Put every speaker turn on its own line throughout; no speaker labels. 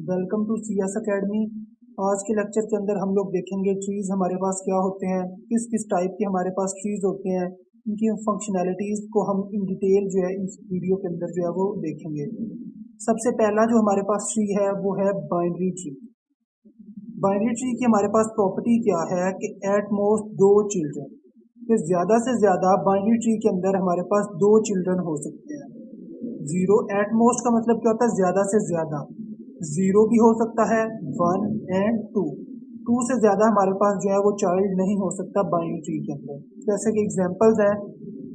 Welcome to CS academy. आज के lecture के अंदर हम लोग देखेंगे ट्रीज हमारे पास क्या होते हैं, किस किस टाइप के हमारे पास ट्रीज होते हैं, इनकी फंक्शनैलिटीज को हम इन डिटेल जो है इस वीडियो के अंदर जो है वो देखेंगे। सबसे पहला जो हमारे पास ट्री है वो है बाइनरी ट्री। बाइनरी ट्री की हमारे पास प्रॉपर्टी क्या है कि एट मोस्ट दो चिल्ड्रन, कि ज्यादा से ज्यादा बाइनरी ट्री के अंदर हमारे पास दो चिल्ड्रन हो सकते हैं। जीरो एट मोस्ट का मतलब क्या होता है, ज्यादा से ज्यादा। जीरो भी हो सकता है, वन एंड टू। टू से ज्यादा हमारे पास जो है वो चाइल्ड नहीं हो सकता बाइनरी ट्री के अंदर। जैसे कि एग्जांपल्स हैं,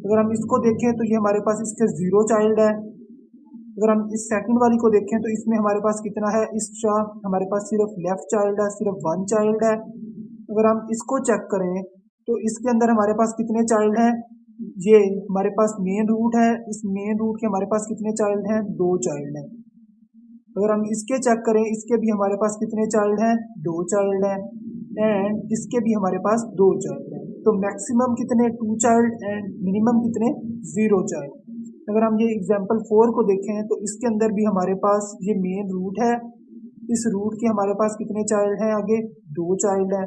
अगर हम इसको देखें तो ये हमारे पास इसके जीरो चाइल्ड है। अगर हम इस सेकंड वाली को देखें तो इसमें हमारे पास कितना है, इसका हमारे पास सिर्फ लेफ्ट चाइल्ड है, सिर्फ वन चाइल्ड है। अगर हम इसको चेक करें तो इसके अंदर हमारे पास कितने चाइल्ड हैं, ये हमारे पास मेन रूट है, इस मेन रूट के हमारे पास कितने चाइल्ड हैं, दो चाइल्ड हैं। अगर हम इसके चेक करें, इसके भी हमारे पास कितने चाइल्ड हैं, दो चाइल्ड हैं, एंड इसके भी हमारे पास दो चाइल्ड हैं। तो मैक्सिमम कितने, टू चाइल्ड, एंड मिनिमम कितने, जीरो चाइल्ड। अगर हम ये एग्जांपल 4 को देखें तो इसके अंदर भी हमारे पास ये मेन रूट है, इस रूट के हमारे पास कितने चाइल्ड हैं, आगे दो चाइल्ड हैं।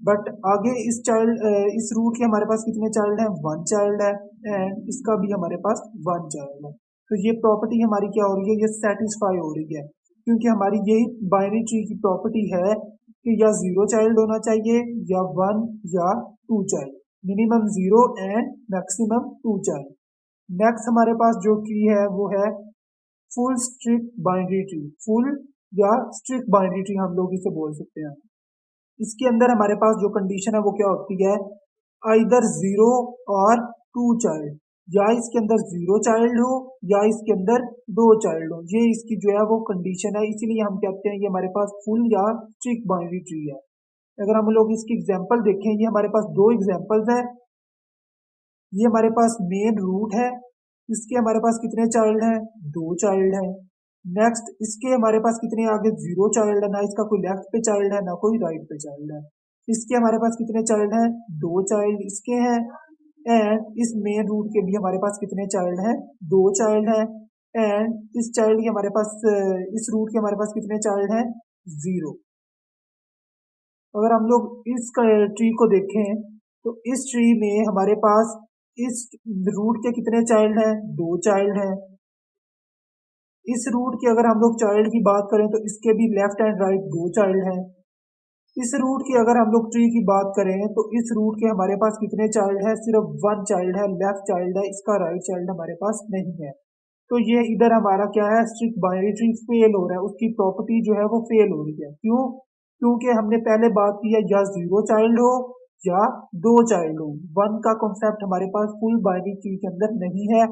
बट आगे इस रूट के हमारे पास कितने चाइल्ड हैं, वन चाइल्ड है, एंड इसका भी हमारे पास वन चाइल्ड है। तो ये प्रॉपर्टी हमारी क्या हो रही है, ये सेटिस्फाई हो रही है, क्योंकि हमारी यही बाइनरी ट्री की प्रॉपर्टी है कि या जीरो चाइल्ड होना चाहिए, या वन, या two child. Minimum zero and maximum two child. Next हमारे पास जो ट्री है वो है full strict binary tree. Full या स्ट्रिक्ट बाइनरी ट्री हम लोग इसे बोल सकते हैं। इसके अंदर हमारे पास जो कंडीशन है वो क्या होती है, आइदर जीरो और टू चाइल्ड, या इसके अंदर जीरो चाइल्ड हो या इसके अंदर दो चाइल्ड हो। ये इसकी जो है वो कंडीशन है, इसीलिए हम कहते हैं ये हमारे पास फुल या स्ट्रिक्ट बाइनरी ट्री है। अगर हम लोग इसकी एग्जांपल देखें, ये हमारे पास दो एग्जांपल्स है। ये हमारे पास मेन रूट है, इसके हमारे पास कितने चाइल्ड हैं, दो चाइल्ड हैं। नेक्स्ट इसके हमारे पास कितने आगे जीरो चाइल्ड है, ना इसका कोई लेफ्ट पे चाइल्ड है ना कोई राइट पे चाइल्ड है। इसके हमारे पास कितने चाइल्ड हैं, दो चाइल्ड इसके हैं, एंड इस मेन रूट के भी हमारे पास कितने चाइल्ड हैं, दो चाइल्ड हैं, एंड इस चाइल्ड के हमारे पास इस रूट के हमारे पास कितने चाइल्ड हैं, जीरो। अगर हम लोग इस ट्री को देखें तो इस ट्री में हमारे पास इस रूट के कितने चाइल्ड हैं, दो चाइल्ड हैं। इस रूट की अगर हम लोग चाइल्ड की बात करें तो इसके भी लेफ्ट एंड राइट दो चाइल्ड हैं। इस रूट की अगर हम लोग ट्री की बात करें तो इस रूट के हमारे पास कितने चाइल्ड है, सिर्फ वन चाइल्ड है, लेफ्ट चाइल्ड है, इसका राइट चाइल्ड हमारे पास नहीं है। तो ये इधर हमारा क्या है, स्ट्रिक्ट बाइनरी ट्री फेल हो रहा है, उसकी प्रॉपर्टी जो है वो फेल हो रही है। क्यों, क्योंकि हमने पहले बात की है या जीरो चाइल्ड हो या दो चाइल्ड हो। वन का कॉन्सेप्ट हमारे पास फुल बाइनरी ट्री के अंदर नहीं है।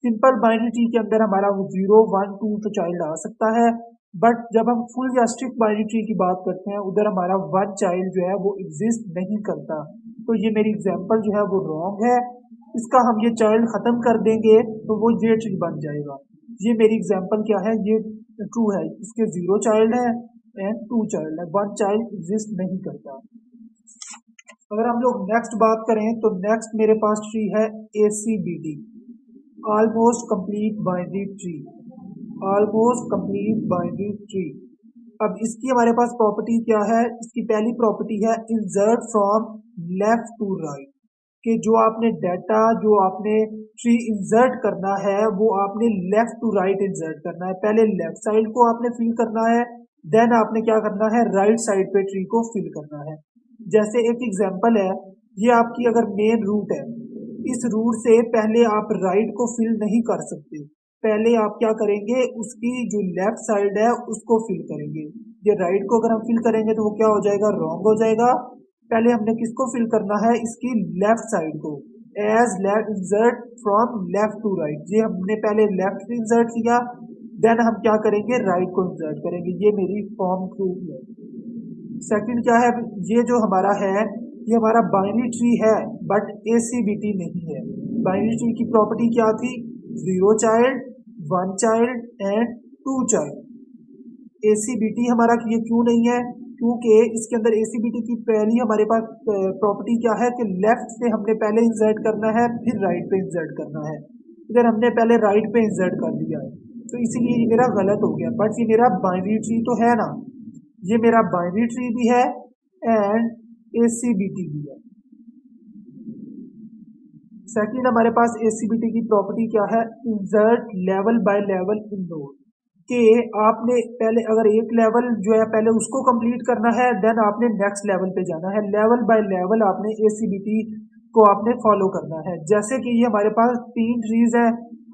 सिंपल बाइनरी ट्री के अंदर हमारा वो जीरो, वन, टू तो चाइल्ड आ सकता है, बट जब हम फुल या स्ट्रिक्ट बाइनरी ट्री की बात करते हैं उधर हमारा वन चाइल्ड जो है वो एग्जिस्ट नहीं करता। तो ये मेरी एग्जांपल जो है वो रॉन्ग है। इसका हम ये चाइल्ड खत्म कर देंगे तो वो ये ट्री बन जाएगा। ये मेरी एग्जांपल क्या है, ये ट्रू है, इसके जीरो चाइल्ड है एंड टू चाइल्ड है, वन चाइल्ड एग्जिस्ट नहीं करता। अगर हम लोग नेक्स्ट बात करें तो नेक्स्ट मेरे पास ट्री है ACBT, almost complete binary tree. Almost complete binary tree. अब इसकी हमारे पास प्रॉपर्टी क्या है, इसकी पहली प्रॉपर्टी है insert from left to right, कि जो आपने डाटा, जो आपने ट्री इंसर्ट करना है वो आपने लेफ्ट टू राइट इंसर्ट करना है। पहले लेफ्ट साइड को आपने फिल करना है, देन आपने क्या करना है, राइट साइड पे ट्री को फिल करना है। जैसे एक एग्जांपल है, ये आपकी अगर मेन रूट है, इस रूट से पहले आप राइट को फिल नहीं कर सकते, पहले आप क्या करेंगे, उसकी जो लेफ्ट साइड है उसको फिल करेंगे। ये राइट को अगर हम फिल करेंगे तो वो क्या हो जाएगा, रॉन्ग हो जाएगा। पहले हमने किसको फिल करना है, इसकी लेफ्ट साइड को, as left insert from left to right. ये हमने पहले लेफ्ट पे इंसर्ट किया, देन हम क्या करेंगे, राइट को इंसर्ट करेंगे। ये मेरी फॉर्म प्रूफ है। सेकंड क्या है, ये जो हमारा है ये हमारा बाइनरी ट्री है बट ACBT नहीं है। बाइनरी ट्री की प्रॉपर्टी क्या थी, zero child, one child and two child. ACBT हमारा ये क्यों नहीं है, क्योंकि इसके अंदर ACBT की पहली हमारे पास प्रॉपर्टी क्या है कि लेफ्ट से हमने पहले इंसर्ट करना है फिर राइट पे इंसर्ट करना है। इधर हमने पहले राइट पे इंसर्ट कर दिया है, तो इसीलिए ये मेरा गलत हो गया। बट ये मेरा बाइनरी ट्री तो है ना, ये मेरा बाइनरी ट्री भी है एंड एसीबीटी भी है। सेकंड हमारे पास एसीबीटी की प्रॉपर्टी क्या है, insert level by level in node, कि आपने पहले अगर एक लेवल जो है पहले उसको कंप्लीट करना है, देन आपने नेक्स्ट लेवल पे जाना है, लेवल बाय लेवल आपने एसीबीटी को आपने फॉलो करना है। जैसे कि ये हमारे पास 3 ट्रीज है,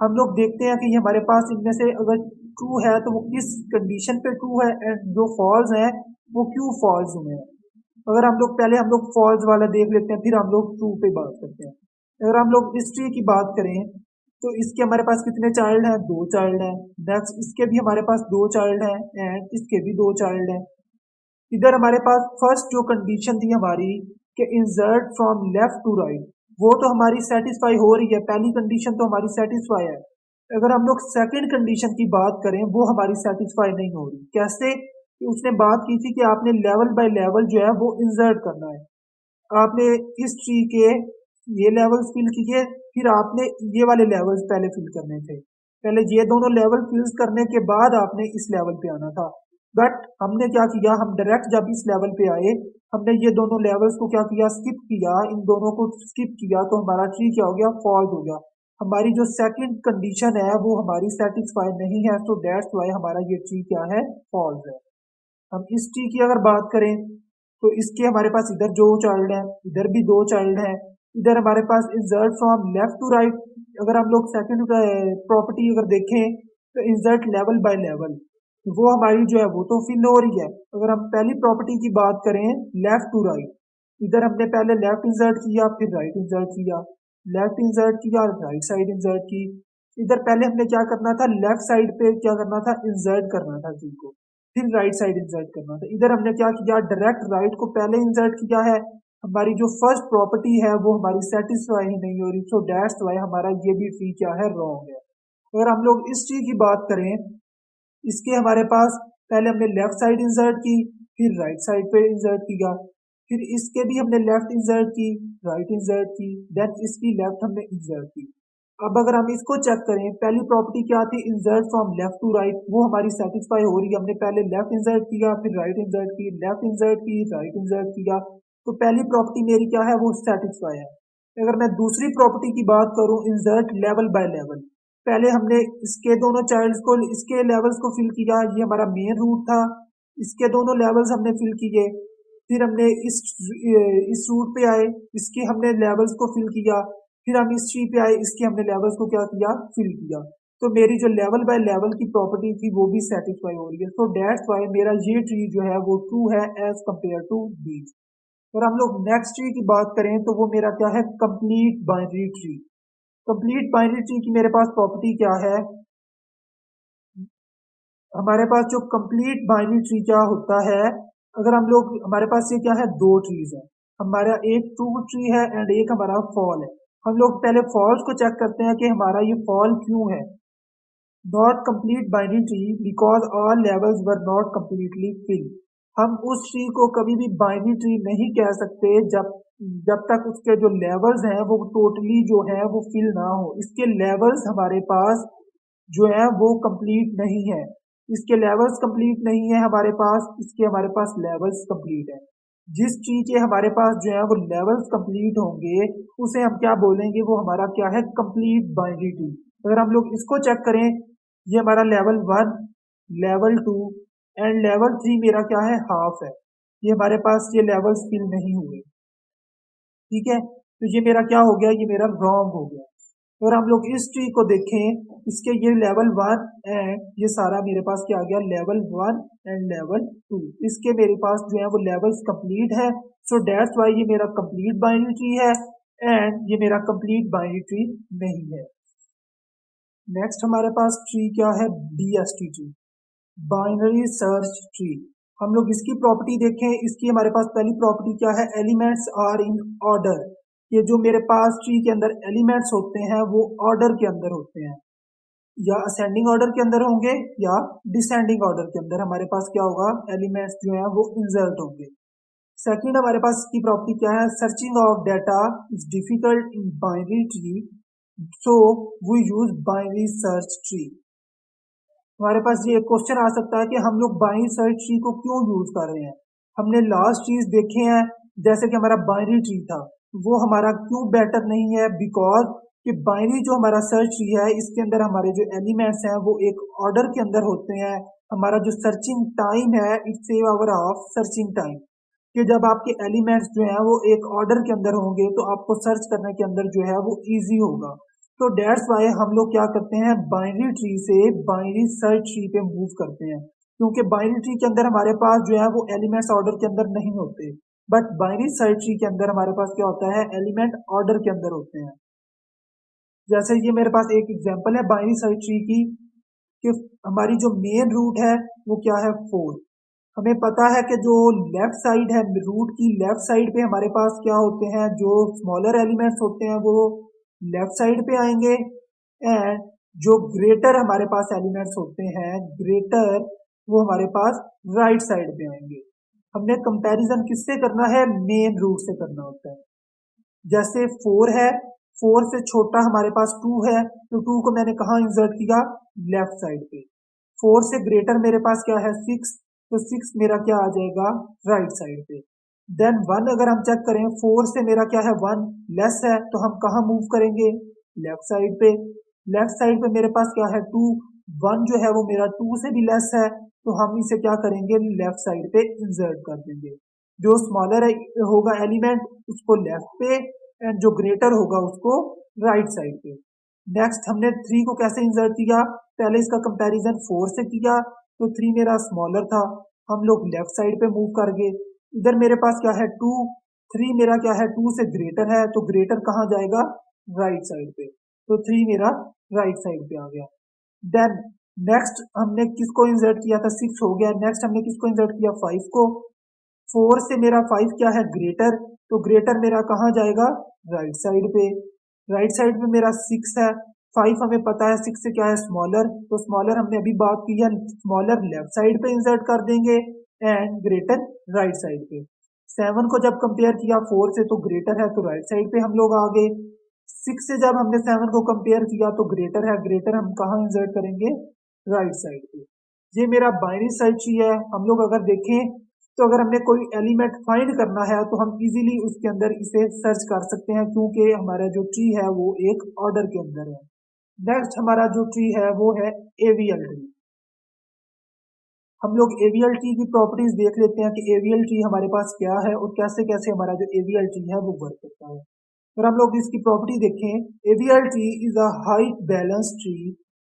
हम लोग देखते हैं कि ये हमारे पास इनमें से अगर ट्रू है तो वो किस कंडीशन पे ट्रू है, एंड जो फॉल्स है वो क्यों फॉल्स हुए हैं। अगर हम लोग फॉल्स वाला देख लेते हैं, फिर हम लोग ट्रू पे बात करते हैं। अगर हम लोग हिस्ट्री की बात करें तो इसके हमारे पास कितने चाइल्ड हैं, 2 चाइल्ड हैं। नेक्स्ट इसके भी हमारे पास 2 चाइल्ड हैं एंड इसके भी 2 चाइल्ड हैं। इधर हमारे पास फर्स्ट जो कंडीशन थी हमारी कि insert from left to right, वो तो हमारी सेटिस्फाई हो रही है, पहली कंडीशन तो हमारी सेटिस्फाई है। अगर हम लोग सेकंड कंडीशन की बात करें वो हमारी सेटिस्फाई नहीं हो रही। कैसे, कि उसने बात की थी कि आपने लेवल बाय लेवल जो है वो इंसर्ट करना है। आपने इस ट्री के ये लेवल्स फिल किए, फिर आपने ये वाले लेवल्स पहले फिल करने थे। पहले ये दोनों लेवल फिल करने के बाद आपने इस लेवल पे आना था। बट हमने क्या किया, हम डायरेक्ट जब इस लेवल पे आए, हमने ये दोनों लेवल्स को क्या किया, स्किप किया, इन दोनों को स्किप किया, तो हमारा ट्री क्या हो गया, फॉल्स हो गया। हमारी जो सेकंड कंडीशन है वो हमारी सेटिस्फाई नहीं है, तो दैट्स वाई हमारा ये ट्री क्या है, फॉल्स है। हम इस ट्री की अगर बात करें तो इसके हमारे पास इधर 2 चाइल्ड हैं, इधर भी 2 चाइल्ड हैं। इधर हमारे पास insert from left to right, अगर हम लोग सेकंड प्रॉपर्टी अगर देखें तो इंसर्ट लेवल बाय लेवल, वो हमारी जो है वो तो फिल हो रही है। अगर हम पहली प्रॉपर्टी की बात करें लेफ्ट टू राइट, इधर हमने पहले लेफ्ट इंसर्ट किया, फिर राइट इंसर्ट किया, लेफ्ट इंसर्ट किया, राइट साइड इंसर्ट की। इधर पहले हमने क्या करना था, लेफ्ट साइड पे क्या करना था, इंसर्ट करना था ट्री को, फिर राइट साइड इंसर्ट करना था। इधर हमने क्या किया, डायरेक्ट राइट को पहले इंसर्ट किया है। हमारी जो फर्स्ट प्रॉपर्टी है वो हमारी सेटिस्फाई ही नहीं हो रही, सो दैट्स वाई हमारा ये भी ट्री क्या है, रॉन्ग है। अगर हम लोग इस ट्री की बात करें, इसके हमारे पास पहले हमने लेफ्ट साइड इंसर्ट की, फिर राइट साइड पे इंसर्ट किया, फिर इसके भी हमने लेफ्ट इंसर्ट की, राइट इंसर्ट की, देन इसकी लेफ्ट हमने इंसर्ट की। अब अगर हम इसको चेक करें, पहली प्रॉपर्टी क्या थी, insert from left to right, वो हमारी सेटिस्फाई हो रही है। हमने पहले लेफ्ट इंसर्ट किया, फिर राइट इंसर्ट की, लेफ्ट इंसर्ट की, राइट इंसर्ट किया, तो पहली प्रॉपर्टी मेरी क्या है, वो सेटिस्फाई है। अगर मैं दूसरी प्रॉपर्टी की बात करूं, इंसर्ट लेवल बाय लेवल, पहले हमने इसके दोनों चाइल्ड्स को, इसके लेवल्स को फिल किया, ये हमारा मेन रूट था, इसके दोनों लेवल्स हमने फिल किए। फिर हमने इस रूट पे आए, इसके हमने लेवल्स को फिल किया, फिर हम इस ट्री पे आए, इसके हमने लेवल्स को क्या किया, फिल किया। तो मेरी जो लेवल बाय लेवल की प्रॉपर्टी थी वो भी सेटिस्फाई हो रही है, सो दैट्स वाई मेरा ये ट्री जो है वो ट्रू है एज कंपेयर टू बीच। और हम लोग नेक्स्ट ट्री की बात करें तो वो मेरा क्या है, complete binary tree. Complete binary tree की मेरे पास प्रॉपर्टी क्या है, हमारे पास जो कंप्लीट बाइनरी ट्री क्या होता है, अगर हम लोग, हमारे पास ये क्या है, 2 ट्रीज है, हमारा एक ट्रू ट्री है एंड एक हमारा फॉल है। हम लोग पहले फॉल्स को चेक करते हैं कि हमारा ये फॉल क्यों है। Not complete binary tree because all levels were not completely fill. हम उस ट्री को कभी भी बाइनरी ट्री नहीं कह सकते जब जब तक उसके जो लेवल्स हैं वो टोटली जो है वो फिल ना हो। इसके लेवल्स हमारे पास जो है वो कंप्लीट नहीं है, इसके लेवल्स कंप्लीट नहीं है हमारे पास, इसके हमारे पास लेवल्स कंप्लीट है। जिस ट्री के हमारे पास जो है वो लेवल्स कंप्लीट होंगे उसे हम क्या बोलेंगे, वो हमारा क्या है, कंप्लीट बाइनरी ट्री। अगर हम लोग इसको चेक करें, ये हमारा लेवल 1, लेवल 2 एंड लेवल 3 मेरा क्या है, हाफ है। ये हमारे पास ये लेवल्स फिल नहीं हुए, ठीक है, तो ये मेरा क्या हो गया, ये मेरा रॉन्ग हो गया। अगर हम लोग इस ट्री को देखें, इसके ये लेवल 1 एंड ये सारा मेरे पास क्या आ गया, लेवल 1 एंड लेवल 2, इसके मेरे पास जो है वो लेवल्स कंप्लीट है, सो दैट्स वाई ये मेरा कंप्लीट बाइनरी ट्री है एंड ये मेरा कंप्लीट बाइनरी ट्री नहीं है। नेक्स्ट हमारे पास ट्री क्या है, BST tree, binary search tree. हम लोग इसकी प्रॉपर्टी देखें, इसकी हमारे पास पहली प्रॉपर्टी क्या है, एलिमेंट्स आर इन ऑर्डर। ये जो मेरे पास ट्री के अंदर एलिमेंट्स होते हैं वो ऑर्डर के अंदर होते हैं, या असेंडिंग ऑर्डर के अंदर होंगे या डिसेंडिंग ऑर्डर के अंदर हमारे पास क्या होगा, एलिमेंट्स जो है वो इंसर्ट होंगे। सेकंड हमारे पास की प्रॉपर्टी क्या है, searching of data is difficult in binary tree, so we use binary search tree. हमारे पास ये एक क्वेश्चन आ सकता है कि हम लोग बाइनरी सर्च ट्री को क्यों यूज कर रहे हैं। हमने लास्ट चीज देखे हैं, जैसे कि हमारा बाइनरी ट्री था, वो हमारा क्यों बेटर नहीं है, बिकॉज कि बाइनरी जो हमारा सर्च ट्री है इसके अंदर हमारे जो एलिमेंट्स हैं वो एक ऑर्डर के अंदर होते हैं। हमारा जो सर्चिंग टाइम है it save hour of searching time, कि जब आपके एलिमेंट्स जो हैं वो एक ऑर्डर के अंदर होंगे तो आपको सर्च करने के अंदर जो है वो इजी होगा। तो डेट्स वाई हम लोग क्या करते हैं, बाइनरी ट्री से बाइनरी सर्च ट्री पे मूव करते हैं, क्योंकि बाइनरी ट्री के अंदर हमारे पास जो है वो एलिमेंट्स ऑर्डर के अंदर नहीं होते, बट बाइनरी सर्च ट्री के अंदर हमारे पास क्या होता है, एलिमेंट ऑर्डर के अंदर होते हैं। जैसे ये मेरे पास एक एग्जांपल है बाइनरी सर्च ट्री की, कि हमारी जो मेन रूट है वो क्या है, 4। हमें पता है कि जो लेफ्ट साइड है रूट की, लेफ्ट साइड पे हमारे पास क्या होते हैं, जो स्मॉलर एलिमेंट्स होते हैं वो लेफ्ट साइड पे आएंगे, एंड जो ग्रेटर हमारे पास एलिमेंट्स होते हैं, ग्रेटर, वो हमारे पास राइट साइड पे आएंगे। हमने कंपैरिजन किससे करना है, मेन रूट से करना होता है। जैसे 4 है, 4 से छोटा हमारे पास 2 है, तो 2 को मैंने कहा इंसर्ट किया, लेफ्ट साइड पे। 4 से ग्रेटर मेरे पास क्या है, 6, तो 6 मेरा क्या आ जाएगा, राइट साइड पे। देन 1 अगर हम चेक करें, 4 से मेरा क्या है, 1 लेस है, तो हम कहाँ मूव करेंगे, लेफ्ट साइड पे। लेफ्ट साइड पे मेरे पास क्या है, 2, 1 जो है वो मेरा 2 से भी लेस है, तो हम इसे क्या करेंगे, लेफ्ट साइड पे इंसर्ट कर देंगे। जो स्मॉलर होगा एलिमेंट उसको लेफ्ट पे, एंड जो ग्रेटर होगा उसको राइट साइड पे। नेक्स्ट हमने 3 को कैसे इंसर्ट किया, पहले इसका कंपैरिजन 4 से किया, तो 3 मेरा स्मॉलर था, हम लोग लेफ्ट साइड पे मूव कर गए। इधर मेरे पास क्या है, 2, 3 मेरा क्या है, 2 से ग्रेटर है, तो ग्रेटर कहाँ जाएगा, राइट साइड पे, तो 3 मेरा राइट साइड पे आ गया। देन नेक्स्ट हमने किसको इंसर्ट किया था, 6 हो गया। नेक्स्ट हमने किसको इंसर्ट किया, 5 को। 4 से मेरा 5 क्या है, ग्रेटर, तो ग्रेटर मेरा कहाँ जाएगा, राइट साइड पे। राइट साइड पे मेरा 6 है, 5 हमें पता है 6 से क्या है, स्मॉलर, तो स्मॉलर हमने अभी बात की है, स्मॉलर लेफ्ट साइड पे इंसर्ट कर देंगे, एंड ग्रेटर राइट साइड पे। 7 को जब कंपेयर किया 4 से, तो ग्रेटर है, तो राइट साइड पे हम लोग आ गए। 6 से जब हमने 7 को कंपेयर किया तो ग्रेटर है, ग्रेटर हम कहाँ इंसर्ट करेंगे, राइट साइड पे। ये मेरा बाइनरी सर्च ही है। हम लोग अगर देखें तो अगर हमने कोई एलिमेंट फाइंड करना है तो हम इजीली उसके अंदर इसे सर्च कर सकते हैं, क्योंकि हमारा जो ट्री है वो एक ऑर्डर के अंदर है। नेक्स्ट हमारा जो ट्री है वो है एवीएल ट्री। हम लोग एवीएल ट्री की प्रॉपर्टीज देख लेते हैं कि एवीएल ट्री हमारे पास क्या है और कैसे कैसे हमारा जो एवीएल ट्री है वो वर्क करता है। अगर हम लोग इसकी प्रॉपर्टी देखें, AVL tree is a height balance tree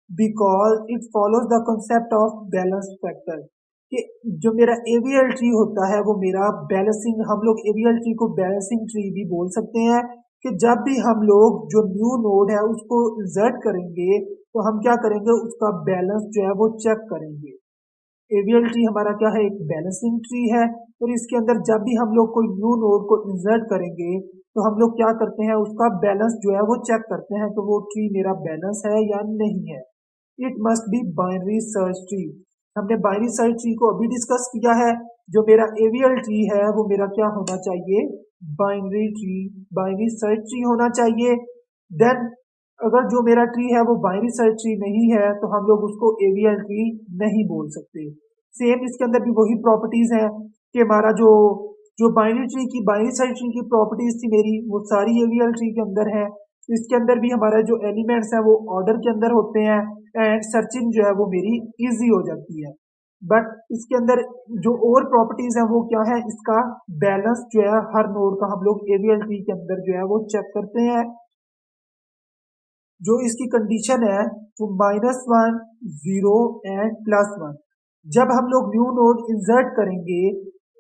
because it follows the concept of balance factor. कि जो मेरा एवीएल ट्री होता है वो मेरा बैलेंसिंग, हम लोग एवीएल ट्री को बैलेंसिंग ट्री भी बोल सकते हैं, कि जब भी हम लोग जो न्यू नोड है उसको इंसर्ट करेंगे तो हम क्या करेंगे, उसका बैलेंस जो है वो चेक करेंगे। एवीएल ट्री हमारा क्या है, एक बैलेंसिंग ट्री है, और इसके अंदर जब भी हम लोग कोई न्यू नोड को इंसर्ट करेंगे तो हम लोग क्या करते हैं, उसका बैलेंस जो है वो चेक करते हैं, तो वो ट्री मेरा बैलेंस है या नहीं है। It must be binary search tree. हमने बाइनरी सर्च ट्री को अभी डिस्कस किया है। जो मेरा एवीएल ट्री है वो मेरा क्या होना चाहिए, binary tree, binary search tree होना चाहिए। देन अगर जो मेरा ट्री है वो बाइनरी सर्च ट्री नहीं है तो हम लोग उसको एवीएल ट्री नहीं बोल सकते। सेम इसके अंदर भी वही प्रॉपर्टीज हैं, कि हमारा जो जो बाइनरी ट्री की, बाइनरी सर्च ट्री की प्रॉपर्टीज थी मेरी, वो सारी एवीएल ट्री के अंदर है। तो इसके अंदर भी हमारा जो एलिमेंट्स हैं वो ऑर्डर के अंदर होते हैं, एंड सर्चिंग जो है वो मेरी इजी हो जाती है। बट इसके अंदर जो और प्रॉपर्टीज हैं वो क्या है, इसका बैलेंस जो है हर नोड का हम लोग एवीएल ट्री के अंदर जो है वो चेक करते हैं। जो इसकी कंडीशन है वो -1, 0 एंड +1। जब हम लोग न्यू नोड इंसर्ट करेंगे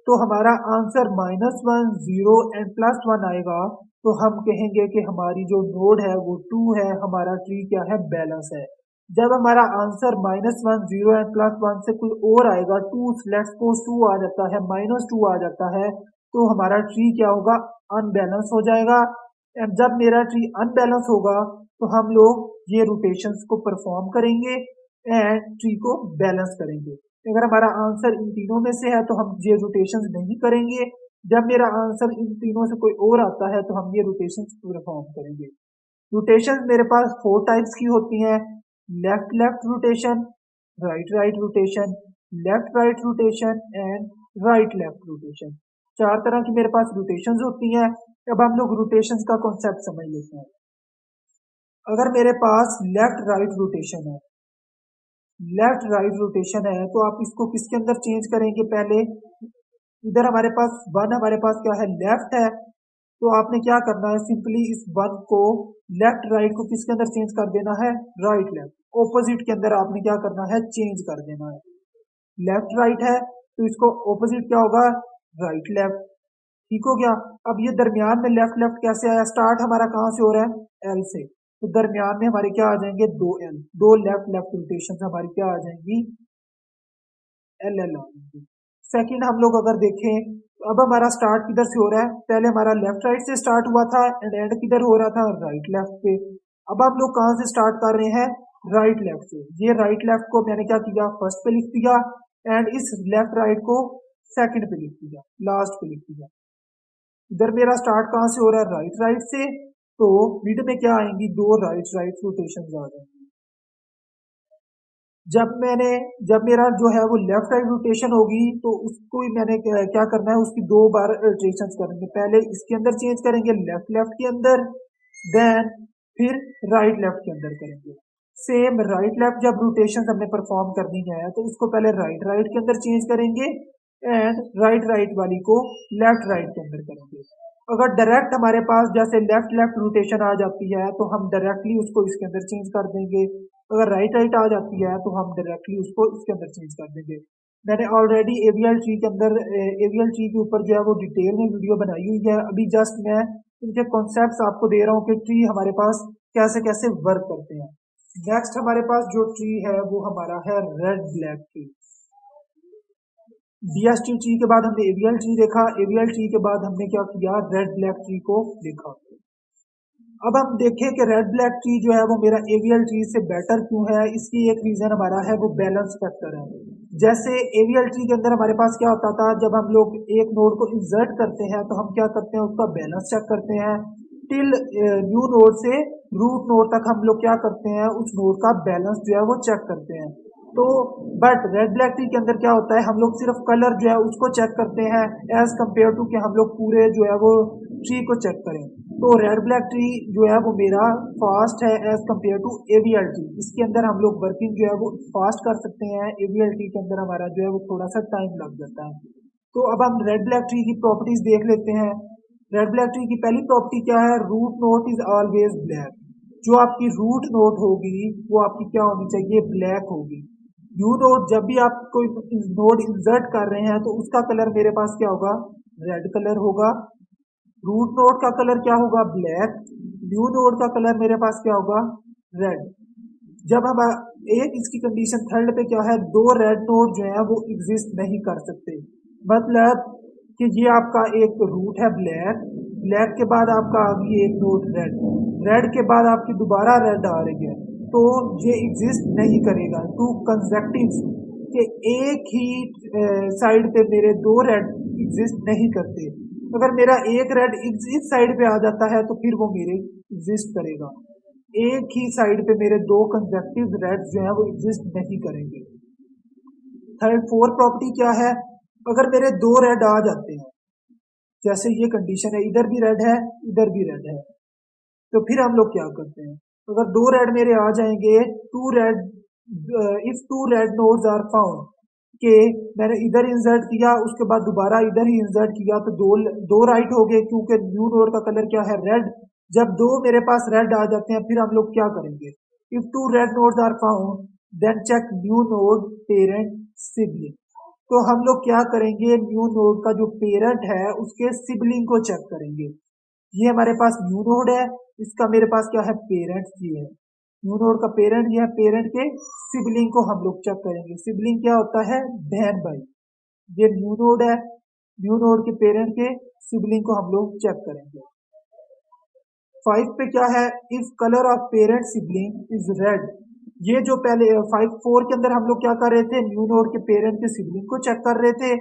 तो हमारा आंसर -1, 0 एंड +1 आएगा, तो हम कहेंगे कि हमारी जो नोड है वो 2 है, हमारा ट्री क्या है, बैलेंस है। जब हमारा आंसर -1, 0 एंड +1 से कोई और आएगा, 2 लेट्स सपोज 2 आ जाता है, -2 आ जाता है, तो हमारा ट्री क्या होगा, अनबैलेंस हो जाएगा। एंड जब मेरा ट्री अनबैलेंस होगा तो हम लोग ये रोटेशंस को परफॉर्म करेंगे एंड ट्री को बैलेंस करेंगे। अगर हमारा आंसर इन तीनों में से है तो हम ये रोटेशंस नहीं करेंगे। जब मेरा आंसर इन तीनों से कोई और आता है तो हम ये रोटेशंस परफॉर्म करेंगे। रोटेशंस मेरे पास 4 टाइप्स की होती हैं। Left left rotation, right right rotation, left right rotation and right left rotation. चार तरह की मेरे पास रोटेशंस होती हैं। अब हम लोग रोटेशंस का कॉन्सेप्ट समझ लेते हैं। अगर मेरे पास लेफ्ट राइट रोटेशन है, लेफ्ट राइट रोटेशन है, तो आप इसको किसके अंदर चेंज करेंगे? पहले इधर हमारे पास वन, हमारे पास क्या है, लेफ्ट है, तो आपने क्या करना है, सिंपली इस वन को लेफ्ट राइट को किसके अंदर चेंज कर देना है? राइट लेफ्ट, ऑपोजिट के अंदर आपने क्या करना है? चेंज कर देना है। लेफ्ट राइट है तो इसको ऑपोजिट क्या होगा? Right left. ठीक हो गया। अब ये दरमियान में लेफ्ट लेफ्ट कैसे आया? स्टार्ट हमारा कहाँ से हो रहा है? एल से, तो दरमियान में हमारे क्या आ जाएंगे? दो एल, दो लेफ्ट लेफ्ट रोटेशन हमारी क्या आ जाएंगी? एल एल आ जाएंगी। सेकंड हम लोग अगर देखें, अब हमारा स्टार्ट किधर से हो रहा है? पहले हमारा लेफ्ट राइट से स्टार्ट हुआ था एंड एंड किधर हो रहा था? राइट लेफ्ट पे। अब हम लोग कहाँ से स्टार्ट कर रहे हैं? राइट लेफ्ट से। ये राइट लेफ्ट को मैंने क्या किया? फर्स्ट पे लिख दिया एंड इस लेफ्ट राइट को सेकंड पे लिख दिया, लास्ट पे लिख दिया। इधर मेरा स्टार्ट कहाँ से हो रहा है? राइट राइट से, तो मिड में क्या आएंगी? दो राइट राइट रोटेशन आ जाएंगी। जब मेरा जो है वो लेफ्ट राइट रोटेशन होगी, तो उसको ही मैंने क्या करना है? उसकी दो बार रोटेशन करेंगे। पहले इसके अंदर चेंज करेंगे, लेफ्ट लेफ्ट के अंदर, देन फिर राइट लेफ्ट के अंदर करेंगे। सेम राइट लेफ्ट जब रोटेशन हमने परफॉर्म करनी है, तो उसको पहले राइट राइट के अंदर चेंज करेंगे एंड राइट राइट वाली को लेफ्ट राइट के अंदर करेंगे। अगर डायरेक्ट हमारे पास जैसे लेफ्ट लेफ्ट रोटेशन आ जाती है, तो हम डायरेक्टली उसको इसके अंदर चेंज कर देंगे। अगर राइट राइट आ जाती है, तो हम डायरेक्टली उसको इसके अंदर चेंज कर देंगे। मैंने ऑलरेडी एवीएल ट्री के अंदर, एवीएल ट्री के ऊपर जो है वो डिटेल में वीडियो बनाई हुई है। अभी जस्ट मैं इनके कॉन्सेप्ट्स आपको दे रहा हूँ कि ट्री हमारे पास कैसे कैसे वर्क करते हैं। नेक्स्ट हमारे पास जो ट्री है वो हमारा है red black tree. DST tree के बाद हमने एवीएल ट्री देखा, एवीएल ट्री के बाद हमने क्या किया? रेड ब्लैक ट्री को देखा। अब हम देखें कि रेड ब्लैक ट्री जो है वो मेरा एवीएल ट्री से बेटर क्यों है। इसकी एक रीजन हमारा है वो बैलेंस फैक्टर है। जैसे एवीएल ट्री के अंदर हमारे पास क्या होता था, जब हम लोग एक नोड को इंसर्ट करते हैं तो हम क्या करते हैं? उसका बैलेंस चेक करते हैं। टिल न्यू नोड से रूट नोड तक हम लोग क्या करते हैं? उस नोड का बैलेंस जो है वो चेक करते हैं। तो बट रेड ब्लैक ट्री के अंदर क्या होता है? हम लोग सिर्फ कलर जो है उसको चेक करते हैं एज कम्पेयर टू कि हम लोग पूरे जो है वो ट्री को चेक करें। तो रेड ब्लैक ट्री जो है वो मेरा फास्ट है as compare to AVL tree. इसके अंदर हम लोग वर्किंग जो है वो फास्ट कर सकते हैं। एवीएल ट्री के अंदर हमारा जो है वो थोड़ा सा टाइम लग जाता है। तो अब हम रेड ब्लैक ट्री की प्रॉपर्टीज देख लेते हैं। रेड ब्लैक ट्री की पहली प्रॉपर्टी क्या है? Root node is always black. जो आपकी रूट नोट होगी वो आपकी क्या होनी चाहिए? ब्लैक होगी। यू नोट जब भी आप कोई नोड इंसर्ट कर रहे हैं तो उसका कलर मेरे पास क्या होगा? रेड कलर होगा। रूट नोड का कलर क्या होगा? ब्लैक। न्यू नोड का कलर मेरे पास क्या होगा? रेड। जब हम एक इसकी कंडीशन थर्ड पे क्या है? दो रेड नोड जो है वो एग्जिस्ट नहीं कर सकते। मतलब कि ये आपका एक रूट है ब्लैक, ब्लैक के बाद आपका आ गई एक नोड रेड, रेड के बाद आपकी दोबारा रेड आ रही है, तो ये एग्जिस्ट नहीं करेगा। टू कंसेक्टिव के एक ही साइड पे मेरे दो रेड एग्जिस्ट नहीं करते। अगर मेरा एक रेड इस साइड पे आ जाता है तो फिर वो मेरे एग्जिस्ट करेगा। एक ही साइड पे मेरे दो कंसेक्टिव रेड जो है वो एग्जिस्ट नहीं करेंगे। थर्ड फोर्थ प्रॉपर्टी क्या है? अगर मेरे दो रेड आ जाते हैं, जैसे ये कंडीशन है, इधर भी रेड है इधर भी रेड है, तो फिर हम लोग क्या करते हैं? अगर दो रेड मेरे आ जाएंगे, two red, if two red nodes are found, कि मैंने इधर इंसर्ट किया उसके बाद दोबारा इधर ही इंसर्ट किया, तो दो राइट हो गए क्योंकि न्यू नोड का कलर क्या है? रेड। जब दो मेरे पास रेड आ जाते हैं फिर हम लोग क्या करेंगे? If two red nodes are found then check new node parent sibling. तो हम लोग क्या करेंगे? न्यू नोड का जो पेरेंट है उसके सिबलिंग को चेक करेंगे। ये हमारे पास न्यू नोड है, इसका मेरे पास क्या है? पेरेंट ये है। न्यू नोड का पेरेंट ये है, पेरेंट के सिबलिंग को हम लोग चेक करेंगे। सिबलिंग क्या होता है? बहन भाई। ये न्यू नोड है, न्यू नोड के पेरेंट के सिबलिंग को हम लोग चेक करेंगे। 5 पे क्या है? If colour of parent sibling is red. ये जो पहले 4 के अंदर हम लोग क्या कर रहे थे? न्यू नोड के पेरेंट के सिबलिंग को चेक कर रहे थे।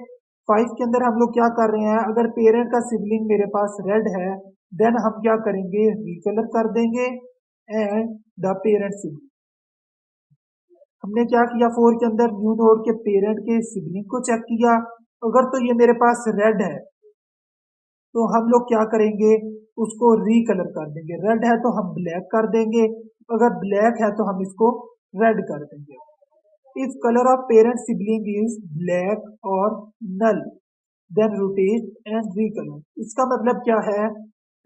5 के अंदर हम लोग क्या कर रहे हैं? अगर पेरेंट का सिबलिंग मेरे पास रेड है देन हम क्या करेंगे? रिकलर कर देंगे एंड द पेरेंट सिबलिंग। हमने क्या किया फोर के अंदर, न्यू नोड के पेरेंट के सिबलिंग को चेक किया। अगर तो ये मेरे पास रेड है तो हम लोग क्या करेंगे, उसको रीकलर कर देंगे। रेड है तो हम ब्लैक कर देंगे, अगर ब्लैक है तो हम इसको रेड कर देंगे। If colour of parent sibling is black और नल देन रोटेट एंड रीकलर। इसका मतलब क्या है,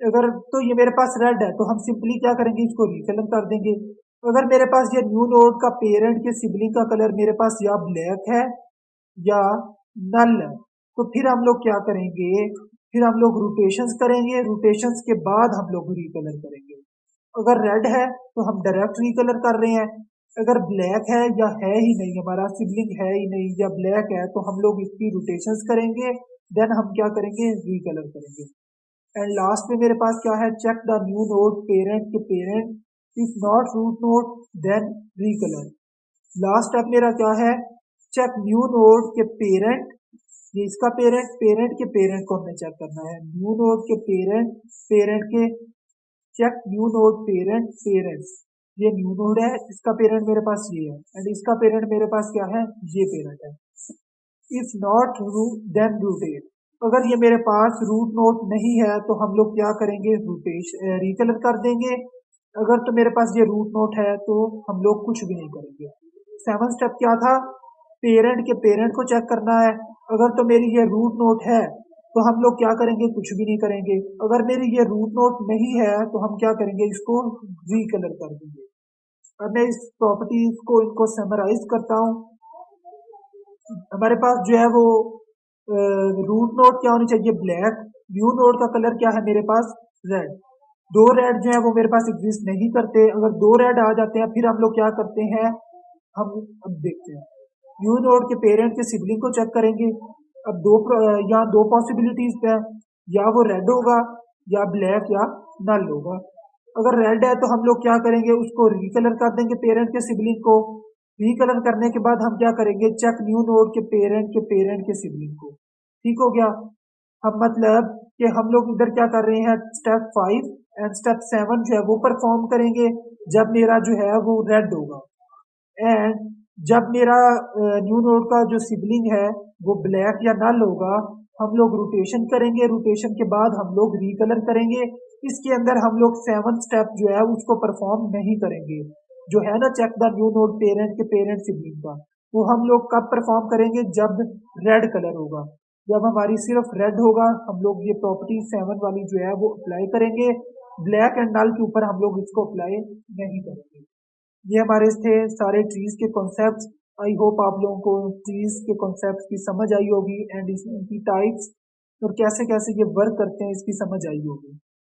अगर तो ये मेरे पास रेड है तो हम सिंपली क्या करेंगे, इसको रीकलर कर देंगे। अगर मेरे पास ये न्यू नोड का पेरेंट के सिबलिंग का कलर मेरे पास या ब्लैक है या नल है, तो फिर हम लोग क्या करेंगे, फिर हम लोग रोटेशंस करेंगे। रोटेशंस के बाद हम लोग रीकलर करेंगे। अगर रेड है तो हम डायरेक्ट रिकलर कर रहे हैं। अगर ब्लैक है या है ही नहीं, हमारा सिबलिंग है ही नहीं या ब्लैक है, तो हम लोग इसकी रोटेशंस करेंगे, देन हम क्या करेंगे, रिकलर करेंगे। एंड लास्ट में मेरे पास क्या है, check the new node parent के parent, if not root node then recolor. Last step मेरा क्या है, चेक न्यू नोड के पेरेंट, ये इसका पेरेंट, पेरेंट के पेरेंट को हमें चेक करना है। न्यू नोड के पेरेंट, पेरेंट के, check new node parent parents. ये न्यू नोड है, इसका पेरेंट मेरे पास ये है, एंड इसका पेरेंट मेरे पास क्या है, ये पेरेंट है। If not root then rotate. अगर ये मेरे पास रूट नोड नहीं है तो हम लोग क्या करेंगे, रूटेशन रिकलर कर देंगे। अगर तो मेरे पास ये रूट नोट है तो हम लोग कुछ भी नहीं करेंगे। सेवन स्टेप क्या था, पेरेंट के पेरेंट को चेक करना है। अगर तो मेरी ये रूट नोट है तो हम लोग क्या करेंगे, कुछ भी नहीं करेंगे। अगर मेरी ये रूट नोट नहीं है तो हम क्या करेंगे, इसको रीकलर कर देंगे। अब मैं इस प्रॉपर्टीज को इनको समराइज करता हूँ। हमारे पास जो है वो रूट नोट क्या होनी चाहिए, ब्लैक। न्यू नोड का कलर क्या है मेरे पास, रेड। दो रेड जो है वो मेरे पास एग्जिस्ट नहीं करते। अगर दो रेड आ जाते हैं फिर हम लोग क्या करते हैं, हम अब देखते हैं न्यू नोड के पेरेंट के सिबलिंग को चेक करेंगे। अब यहाँ दो पॉसिबिलिटीज है, या वो रेड होगा या ब्लैक या नल होगा। अगर रेड है तो हम लोग क्या करेंगे, उसको रिकलर कर देंगे पेरेंट के सिबलिंग को। रिकलर करने के बाद हम क्या करेंगे, चेक न्यू नोड के पेरेंट के सिबलिंग को। ठीक हो गया। हम मतलब कि हम लोग इधर क्या कर रहे हैं, स्टेप 5 एंड स्टेप 7 जो है वो परफॉर्म करेंगे जब मेरा जो है वो रेड होगा। एंड जब मेरा न्यू नोड का जो सिबलिंग है वो ब्लैक या नल होगा, हम लोग रोटेशन करेंगे। रोटेशन के बाद हम लोग रिकलर करेंगे। इसके अंदर हम लोग 7 स्टेप जो है उसको परफॉर्म नहीं करेंगे, जो है ना check the new node parent के पेरेंट सिबलिंग का, वो हम लोग कब परफॉर्म करेंगे, जब रेड कलर होगा। जब हमारी सिर्फ रेड होगा हम लोग ये प्रॉपर्टी 7 वाली जो है वो अप्लाई करेंगे। ब्लैक एंड नल के ऊपर हम लोग इसको अप्लाई नहीं करेंगे। ये हमारे थे सारे ट्रीज के कॉन्सेप्ट्स। आई होप आप लोगों को ट्रीज के कॉन्सेप्ट्स की समझ आई होगी एंड इनकी टाइप्स और कैसे कैसे ये वर्क करते हैं इसकी समझ आई होगी।